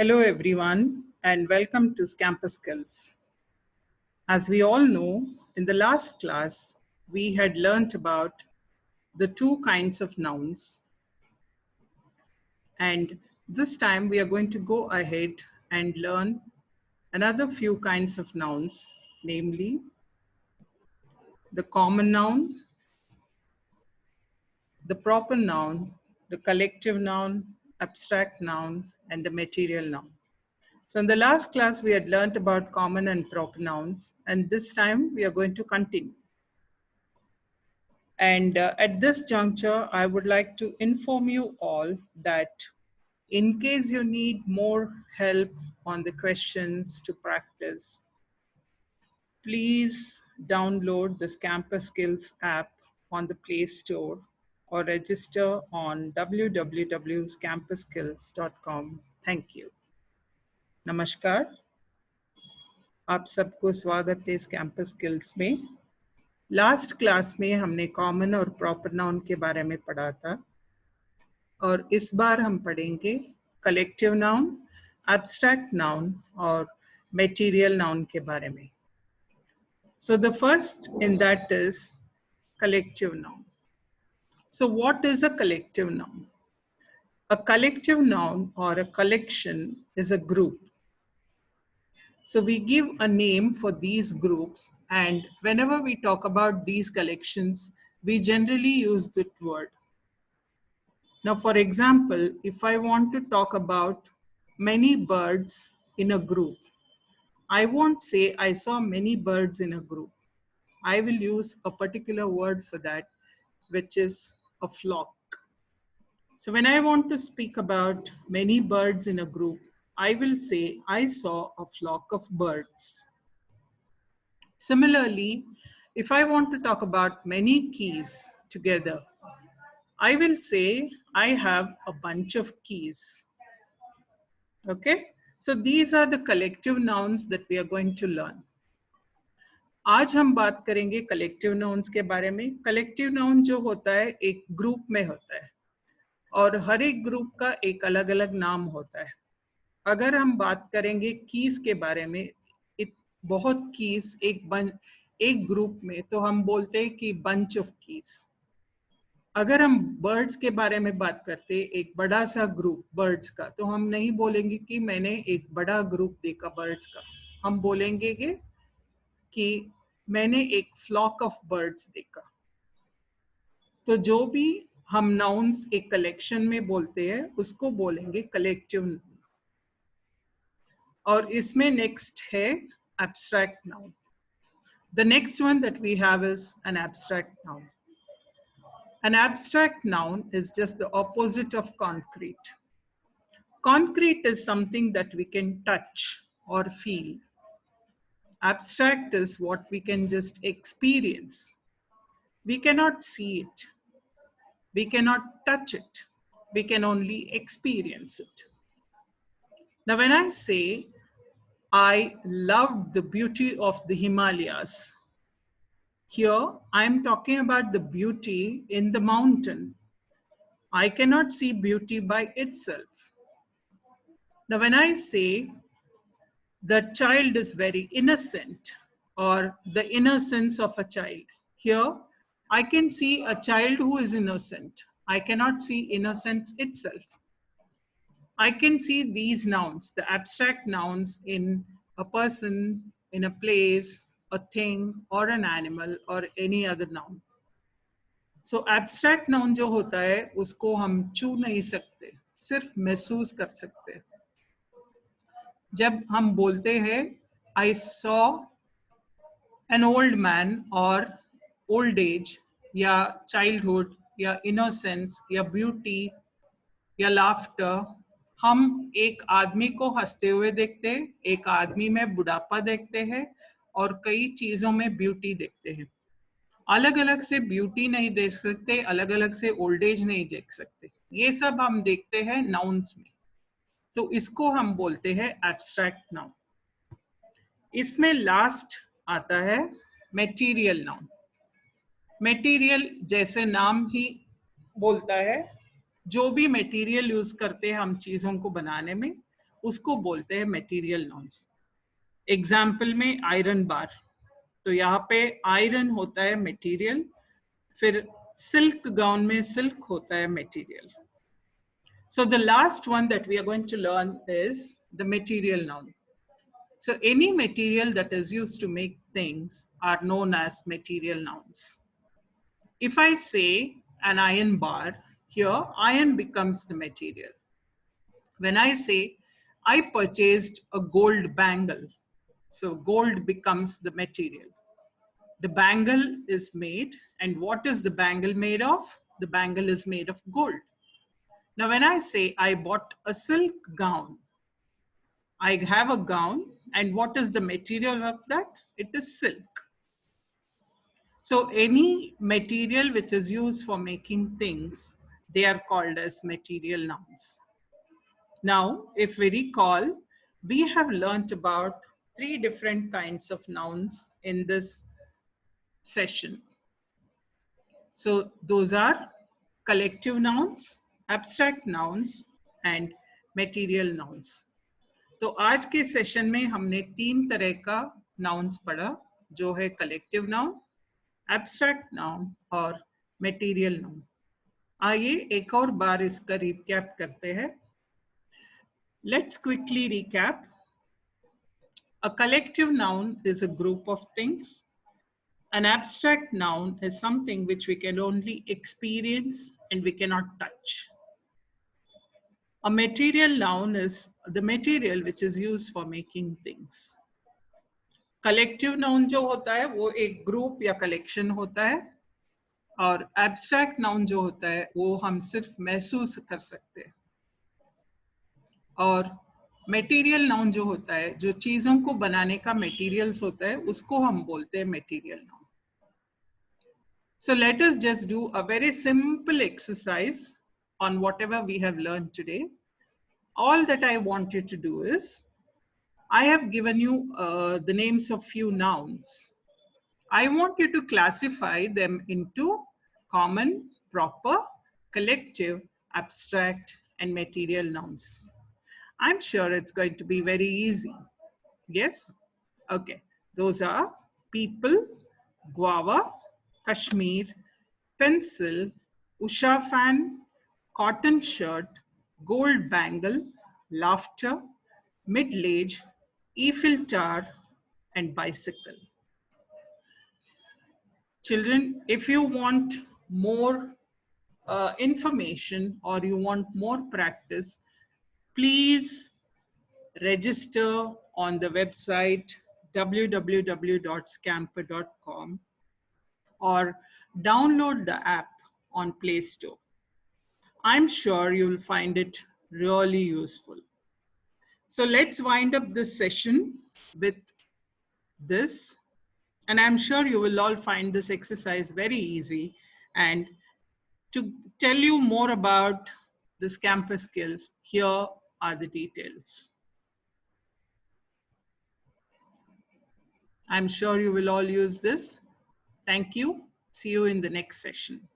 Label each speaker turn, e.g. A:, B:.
A: Hello everyone and welcome to Campus Skills. As we all know, in the last class, we had learnt about the two kinds of nouns. And this time we are going to go ahead and learn another few kinds of nouns, namely the common noun, the proper noun, the collective noun, abstract noun, and the material noun. So in the last class, we had learned about common and proper nouns, and this time we are going to continue. And at this juncture, I would like to inform you all that in case you need more help on the questions to practice, please download this Campus Skills app on the Play Store or register on www.campusskills.com. Thank you. Namaskar. आप सबको स्वागत है इस campus skills में। Last class में हमने common और proper noun के बारे में पढ़ा था और इस बार हम पढ़ेंगे कलेक्टिव नाउन, एब्स्ट्रैक्ट नाउन और मटेरियल नाउन के बारे में। So the first in that is collective noun. So what is a collective noun? A collective noun or a collection is a group. So we give a name for these groups, and whenever we talk about these collections, we generally use that word. Now, for example, if I want to talk about many birds in a group, I won't say I saw many birds in a group. I will use a particular word for that, which is a flock. So when I want to speak about many birds in a group, I will say I saw a flock of birds. Similarly, if I want to talk about many keys together, I will say I have a bunch of keys. Okay, so these are the collective nouns that we are going to learn. आज हम बात करेंगे collective nouns के बारे में. Collective noun जो होता है एक ग्रुप में होता है और हर एक ग्रुप का एक अलग अलग नाम होता है. अगर हम बात करेंगे कीज के बारे में, बहुत कीज एक ग्रुप में, तो हम बोलते हैं कि बंच ऑफ कीज. अगर हम बर्ड्स के बारे में बात करते एक बड़ा सा ग्रुप बर्ड्स का, तो हम नहीं बोलेंगे कि मैंने एक बड़ा ग्रुप देखा बर्ड्स का. हम बोलेंगे कि मैंने एक फ्लॉक ऑफ बर्ड्स देखा. तो जो भी हम नाउन्स एक कलेक्शन में बोलते हैं उसको बोलेंगे कलेक्टिव. और इसमें नेक्स्ट है abstract noun. The next one that we have is an abstract noun. An abstract noun is just the opposite of concrete. Concrete is something that we can touch or feel. Abstract is what we can just experience. We cannot see it. We cannot touch it. We can only experience it. Now, when I say I loved the beauty of the Himalayas, here I am talking about the beauty in the mountain. I cannot see beauty by itself. Now, when I say the child is very innocent or the innocence of a child, here I can see a child who is innocent. I cannot see innocence itself. I can see these nouns, the abstract nouns in a person, in a place, a thing, or an animal, or any other noun. So abstract noun जो होता है उसको हम छू नहीं सकते, सिर्फ महसूस कर सकते हैं. जब हम बोलते हैं I saw an old man or old age या childhood या innocence या beauty या laughter, हम एक आदमी को हंसते हुए देखते हैं, एक आदमी में बुढ़ापा देखते हैं और कई चीजों में ब्यूटी देखते हैं. अलग अलग से ब्यूटी नहीं देख सकते, अलग अलग से ओल्ड एज नहीं देख सकते. ये सब हम देखते हैं नाउन्स में, तो इसको हम बोलते हैं एब्स्ट्रैक्ट नाउन. इसमें लास्ट आता है मटेरियल नाउन. मटेरियल जैसे नाम ही बोलता है, जो भी मटेरियल यूज करते हैं हम चीजों को बनाने में, उसको बोलते हैं मटेरियल नाउन्स। एग्जाम्पल में आयरन बार, तो यहाँ पे आयरन होता है मटेरियल, फिर सिल्क गाउन में सिल्क होता है material. So the last one that we are going to learn is the material noun. So any material that is used to make things are known as material nouns. If I say an iron bar, here iron becomes the material. When I say I purchased a gold bangle, so gold becomes the material. The bangle is made, and what is the bangle made of? The bangle is made of gold. Now, when I say I bought a silk gown, I have a gown, and what is the material of that? It is silk. So any material which is used for making things, they are called as material nouns. Now, if we recall, we have learnt about 3 different kinds of nouns in this session. So those are collective nouns, abstract nouns, and material nouns. तो आज के session में हमने 3 तरह का nouns पढ़ा, जो है कलेक्टिव नाउन, एब्स्ट्रैक्ट नाउन और मटेरियल नाउन. आइए एक और बार इसका रिकैप करते हैं. Let's quickly recap. A collective noun is a group of things. An abstract noun is something which we can only experience and we cannot touch. A material noun is the material which is used for making things. Collective noun जो होता है वो एक group या collection होता है, और abstract noun जो होता है वो हम सिर्फ महसूस कर सकते हैं. और मटेरियल नाउन जो होता है, जो चीजों को बनाने का मटेरियल्स होता है, उसको हम बोलते हैं material noun. So let us just do a very simple exercise on whatever we have learned today. All that I want you to do is, I have given you the names of few nouns. I want you to classify them into common, proper, collective, abstract, and material nouns. I'm sure it's going to be very easy. Yes? Okay. Those are people, guava, Kashmir, pencil, Usha fan, cotton shirt, gold bangle, laughter, middle age, Eiffel Tower, and bicycle. Children, if you want more information or you want more practice, please register on the website www.scamper.com or download the app on Play Store. I'm sure you'll find it really useful. So let's wind up this session with this. And I'm sure you will all find this exercise very easy. And to tell you more about the Scamper skills, here are the details. I'm sure you will all use this. Thank you. See you in the next session.